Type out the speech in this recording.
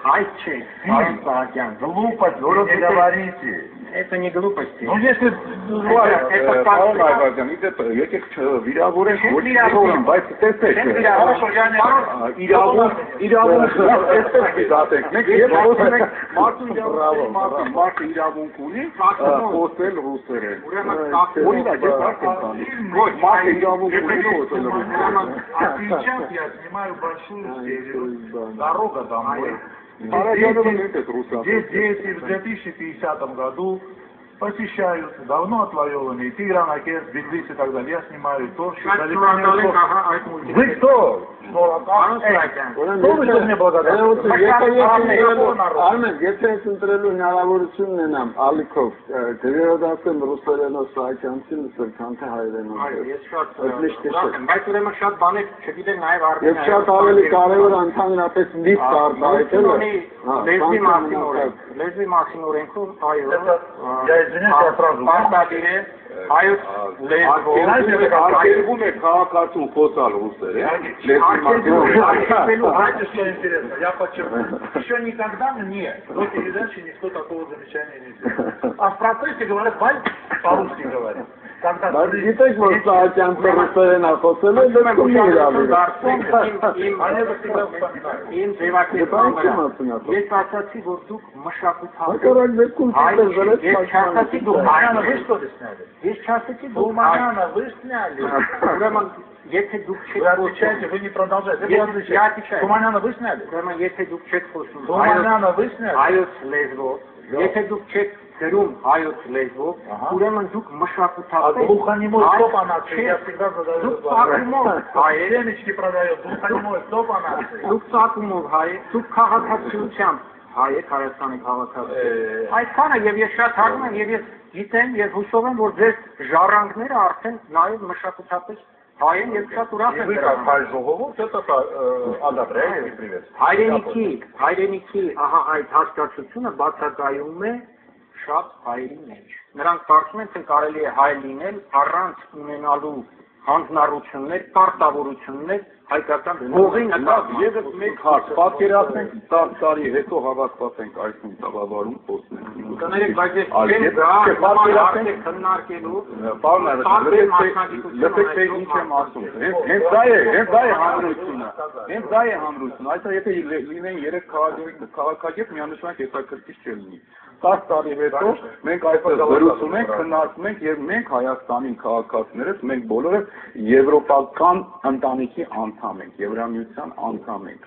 Хайт չեք, պարոն Սահակյան, Глупость, вы не говорите. Это не глупости. Ну если, պարոն Այվազյան, եկեք վիրավորենք, ոչ վիրավորենք, բայց տեսեք, իրավունքը այսպես դիտենք, մենք երբ խոսում ենք մարդու իրավունք ունի, խոսել ռուսերեն։ Օրինակ, ես հարկ եմ տալիս, մարդը իրավունք ունի խոսել ռուսերեն։ А сейчас я снимаю большую серию «Дорога домой». Здесь дети в 2050 году посещают давно отвоеванные Тигранакерт, Тбилиси и так далее. Я снимаю то, что далеко не ушло. Вы кто? Что вы тут мне Արմեն, եթե ես ընտրելու հնարավորություն ունենամ ալիքով գրերոդասեմ ռուսերենով սահակյանցին սրքան թե հայերենով։ Ես շատ բայց ուրեմն շատ բաներ չգիտեմ նաև արմեն։ Եվ շատ ավելի կարևոր ընդհանրապես լիст արտահայտելը։ Լեզվի մասին օրենքում, այո, Я извиняюсь, я сразу. պարտադիր է հայոց Արգելվում է քաղաքացուն խոսալ ռուսերեն, Знаете, что интересно? Я подчеркну. Еще никогда мне до передачи никто такого замечания не сделал. А в процессе говорят, Валь по-русски говорит. Բայց գիտեք, որ սահակյանցը ռուսերեն խոսել է, դեպքում մի Իմ ձևակերպումը ես ասացի, որ դուք մշակութային Ես չասեցի դուք Туманяна вы сняли. Ուրեմն եթե դուք Вы отвечаете, вы не продолжаете. Туманяна вы сняли? Ուրեմն եթե դուք չեք խոսում Туманяна вы сняли? հայոց լեզվով, եթե դուք չեք գրում հայոց լեզվով, ուրեմն դուք մշակութային Глухонемой кто по нации? Я всегда задаю Դուք вопрос. ծագումով հայ եք, Семечки продает. Глухонемой кто по нации? դուք ծագումով հայ եք, դուք քաղաքացիությամբ հայ եք, Հայաստանի քաղաքացի։ Այսքանը եւ ես շատ հարում եմ եւ ես գիտեմ եւ հուսով եմ, որ ձեր ժառանգները արդեն նաեւ մշակութապես հայ են եւ շատ ուրախ են Вы как Хайժугову, это одобряете и приветствуете. Հայրենիքի, ահա այդ հասկացությունը բացակայում է շատ հայերի մեջ։ Նրանք կարծում են, թե կարելի է հայ լինել առանց ունենալու հանձնառություններ, պարտավորություններ հայկական հողի նկատմամբ։ Եվս մեկ հարց, պատկերացնենք 10 տարի հետո հավաքված ենք այսօր տաղավարում խոսնենք։ Կներեք, բայց ես չեմ գա քննարկելու։ Պարոն Այվազյան, լսեք թե ինչ եմ ասում։ Հենց դա է հանրությունը։ Հենց դա է հանրությունը։ Այսօր եթե լինեն 3 քաղաքագետ, միանշանակ հետաքրքիր չլինի։ 10 տարի հետո մենք այսօր զրուցում ենք, քննարկում ենք եւ մենք Հայաստանի քաղաքացիներս, մենք բոլորը եվրոպական ընտանիքի անդամ ենք, Եվրամիության անդամ ենք։